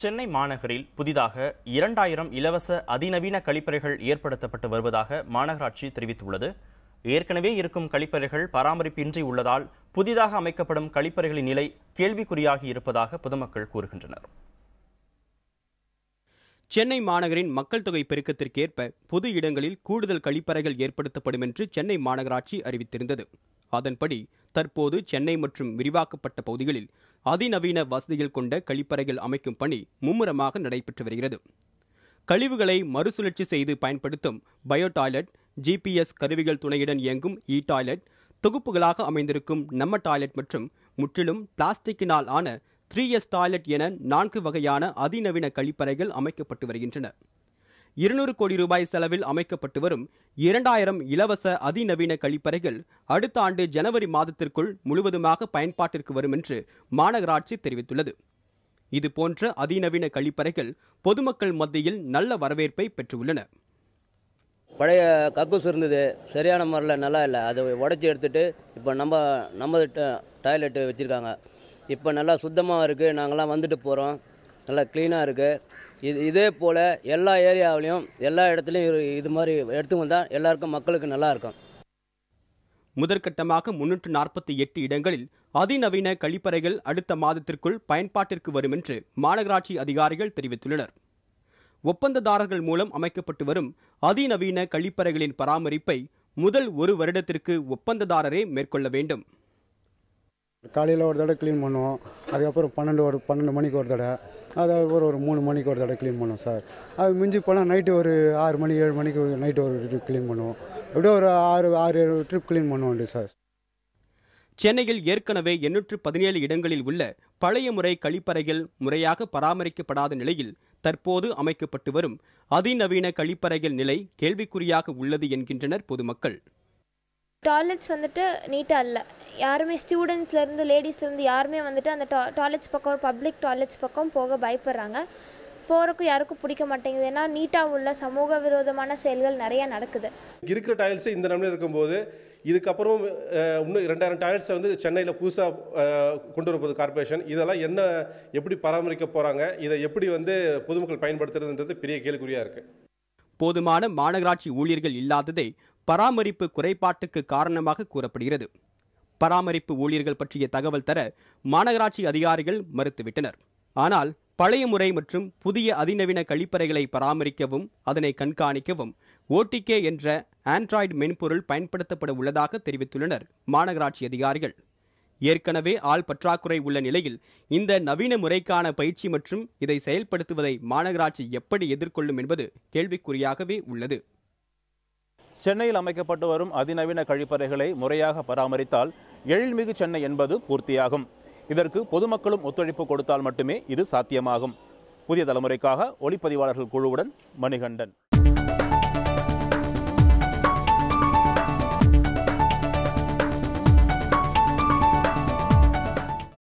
சென்னை மாநகரில் புதிதாக 2000 இலவச அதிநவீன கழிப்பறைகள் ஏற்படுத்தப்பட்டு வருவதாக மாநகராட்சி தெரிவித்துள்ளது. ஏற்கனவே இருக்கும் கழிப்பறைகள் பராமரிப்பின்றி உள்ளதால் புதிதாக அமைக்கப்படும் கழிப்பறைகளின் நிலை கேள்விக்குறியாகி இருப்பதாக பொதுமக்கள் கூறுகின்றனர். சென்னை மாநகரின் மக்கள் தொகை பெருக்கத்திற்கேற்ப பொது இடங்களில் கூடுதல் கழிப்பறைகள் ஏற்படுத்தப்படும் என்று சென்னை மாநகராட்சி அறிவித்திருந்தது. அதன்படி தற்போது சென்னை மற்றும் விரிவாக்கப்பட்ட பகுதிகளில் அதிநவீன வசதிகள் கொண்ட கழிப்பறைகள் அமைக்கும் பணி மும்முரமாக நடைபெற்று வருகிறது. கழிவுகளை மறுசுழற்சி செய்து பயன்படுத்தும் பயோ டாய்லெட், GPS கருவிகள் துணையுடன் இயங்கும் டாய்லெட், தொகுப்புகளாக அமைந்திருக்கும் நம்ம டாய்லெட் மற்றும் முற்றிலும் பிளாஸ்டிக்கினால் ஆன 3S டாய்லெட் என 4 வகையான அதிநவீன கழிப்பறைகள் அமைக்கப்பட்டு வருகின்றன. 200 கோடி ரூபாய் செலவில் அமைக்கப்பட்டு வரும் 2000 இலவச அதிநவீன கழிப்பறைகள் அடுத்த ஆண்டு ஜனவரி மாதத்திற்குள் முழுவதுமாக பயன்பாட்டிற்கு வரும் என்று மாநகராட்சி தெரிவித்துள்ளது. இதுபோன்ற அதிநவீன கழிப்பறைகள் பொதுமக்கள் மத்தியில் நல்ல வரவேற்பை பெற்றுள்ளன. பழைய கக்கூஸ் இருந்தது, சரியான முறையில் நல்லா இல்லை, அதை உடச்சி எடுத்துட்டு இப்போ நம்ம டாய்லெட்டு வச்சுருக்காங்க. இப்போ நல்லா சுத்தமாக இருக்குது, நாங்கள்லாம் வந்துட்டு போகிறோம், நல்லா க்ளீனாக இருக்குது. இதே போல் எல்லா ஏரியாவிலையும் எல்லா இடத்துலையும் இது மாதிரி எடுத்து வந்தால் எல்லாருக்கும் மக்களுக்கு நல்லா இருக்கும். முதற்கட்டமாக 348 இடங்களில் அதிநவீன கழிப்பறைகள் அடுத்த மாதத்திற்குள் பயன்பாட்டிற்கு வரும் என்று மாநகராட்சி அதிகாரிகள் தெரிவித்துள்ளனர். ஒப்பந்ததாரர்கள் மூலம் அமைக்கப்பட்டு வரும் அதிநவீன கழிப்பறைகளின் பராமரிப்பை முதல் 1 வருடத்திற்கு ஒப்பந்ததாரரே மேற்கொள்ள வேண்டும். காலையில் ஒரு தடவை க்ளீன் பண்ணுவோம், அதுக்கப்புறம் 12 மணிக்கு ஒரு தடவை, அதுக்கப்புறம் ஒரு 3 மணிக்கு ஒரு தடவை க்ளீன் பண்ணுவோம் சார். அது மிஞ்சி போனால் நைட்டு ஒரு 6 மணி 7 மணிக்கு நைட்டு ஒரு ட்ரிப் க்ளீன் பண்ணுவோம். அப்படியே ஒரு 6-7 ட்ரிப் க்ளீன் பண்ணுவோம் சார். சென்னையில் ஏற்கனவே 817 இடங்களில் உள்ள பழைய முறை கழிப்பறைகள் முறையாக பராமரிக்கப்படாத நிலையில் தற்போது அமைக்கப்பட்டு வரும் அதிநவீன கழிப்பறைகள் நிலை கேள்விக்குறியாக உள்ளது என்கின்றனர் பொதுமக்கள். டாய்லெட்ஸ் வந்துட்டு நீட்டாக இல்லை. யாருமே ஸ்டூடெண்ட்ஸ்லேருந்து லேடிஸ்லேருந்து யாருமே வந்துட்டு அந்த டாய்லெட்ஸ் பக்கம், பப்ளிக் டாய்லெட்ஸ் பக்கம் போக பயப்படுறாங்க. போகிறக்கும் யாருக்கும் பிடிக்க மாட்டேங்குது. ஏன்னா நீட்டாக உள்ள சமூக விரோதமான செயல்கள் நிறையா நடக்குது. இருக்கிற டாய்லெட்ஸை இந்த நிலையில் இருக்கும்போது இதுக்கப்புறம் இன்னும் 2000 டாய்லெட்ஸை வந்து சென்னையில் புதுசாக கொண்டு வரப்போது கார்பரேஷன். இதெல்லாம் எப்படி பராமரிக்க போகிறாங்க, இதை எப்படி வந்து பொதுமக்கள் பயன்படுத்துறதுன்றது பெரிய கேள்விக்குறியாக இருக்குது. போதுமான மாநகராட்சி ஊழியர்கள் இல்லாததே பராமரிப்பு குறைபாட்டுக்கு காரணமாக கூறப்படுகிறது. பராமரிப்பு ஊழியர்கள் பற்றிய தகவல் தர மாநகராட்சி அதிகாரிகள் மறுத்துவிட்டனர். ஆனால் பழைய முறை மற்றும் புதிய அதிநவீன கழிப்பறைகளை பராமரிக்கவும் அதனை கண்காணிக்கவும் OTK என்ற ஆண்ட்ராய்டு மென்பொருள் பயன்படுத்தப்பட உள்ளதாக தெரிவித்துள்ளனர் மாநகராட்சி அதிகாரிகள். ஏற்கனவே ஆள் பற்றாக்குறை உள்ள நிலையில் இந்த நவீன முறைக்கான பயிற்சி மற்றும் இதை செயல்படுத்துவதை மாநகராட்சி எப்படி எதிர்கொள்ளும் என்பது கேள்விக்குறியாகவே உள்ளது. சென்னையில் அமைக்கப்பட்டு வரும் அதிநவீன கழிப்பறைகளை முறையாக பராமரித்தால் எழில்மிகு சென்னை என்பது பூர்த்தியாகும். இதற்கு பொதுமக்களும் ஒத்துழைப்பு கொடுத்தால் மட்டுமே இது சாத்தியமாகும். புதிய தலைமுறைக்காக ஒளிப்பதிவாளர்கள் குழுவுடன் மணிகண்டன்.